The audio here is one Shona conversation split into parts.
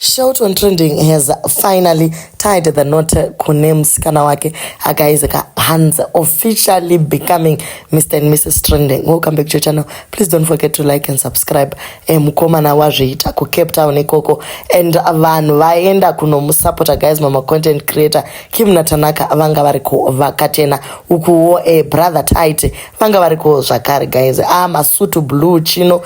Shouton Trending has finally tied the knot kune musikana wake akaisaka Hans officially becoming Mr. and Mrs. Trending. Welcome back to your channel. Please don't forget to like and subscribe. Mukomana wazviita ku Cape Town ikoko and vanhu vaenda kunomusupporta guys, mama content creator Kim Natanaka vanga variko vakatena ukuwo brother tight vanga variko zvakare guys. Masutu blue chino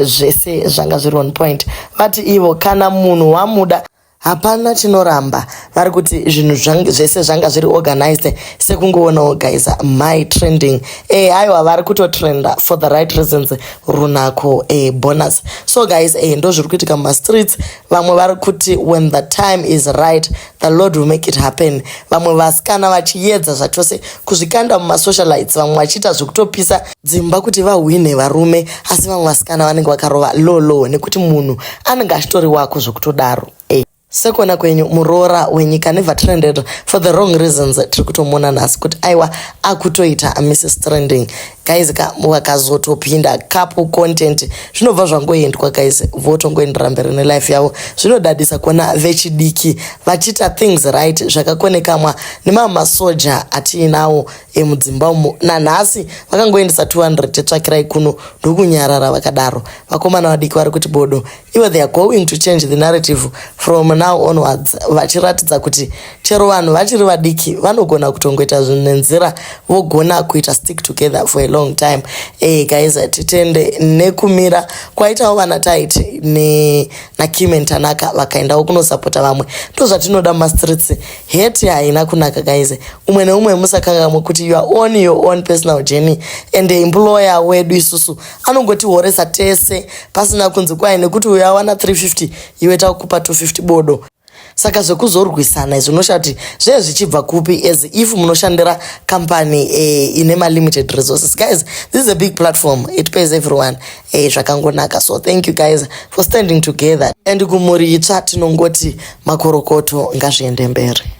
zvese zvanga zviri on point. Vati ivo kana munhu wamuda hapana chinoramba. Vari kuti zvinhu zvese zvanga zviri organized sekungoonawo guys my trending aiwa vari kutotrenda for the right reasons runako bonus. So guys ndo zviri kuitika mumastreets. Vamwe vari kuti when the time is right the Lord will make it happen. Vamwe vasikana vachiedza zvachose kuzvikanda mumasocialites, vamwe vachiita zvekutopisa dzimba kuti vahwine varume, asi vamwe vasikana vanenge vakarova lolo nekuti munhu anenge achitori wako zvekutodaro. Sekona kwenyu muroora wenyika never trended for the wrong reasons. Tiri kutomona nhasi kuti aiwa akutoita Mrs. Trending guys. Vakazotopinda couple content zvinobva zvangoendwa guys, votongoendera mberi nelife yavo. Zvinodadisa kuona vechidiki vachiita things right zvakakonekamwa nemamasoja atiinawo mudzimba umo. Nanhasi vakangoendesa 200 tsvakirai kuno ndokunyarara vakadaro. Vakomana vadiki vari kuti bodo ivo they are going to change the narrative from now onwards, vachiratidza kuti chero vanhu vachiri vadiki vanogona kutongoita zvinhu nenzira, vogona kuita stick together for a long time. Guys titende nekumira kwaitawo vana taiti naKim and Tanaka vakaendawo kunosapota vamwe. Ndo zvatinoda mumastreets. Hate haina kunaka guys. Umwe neumwe musakangamwe kuti you are on your own personal journey and the employer wedu isusu anongotihoresa tese pasina kunzi kwai nekuti uyawana 350 iwe takupa 250 bodo. Saka zvekuzorwisana izvo unoshati zve zvichibva kupi as if munoshandira company ine limited resources. Guys, this is a big platform, it pays everyone. Zvakangonaka. So thank you guys for standing together and kumuri itsva tinongoti makorokoto ngazviende mberi.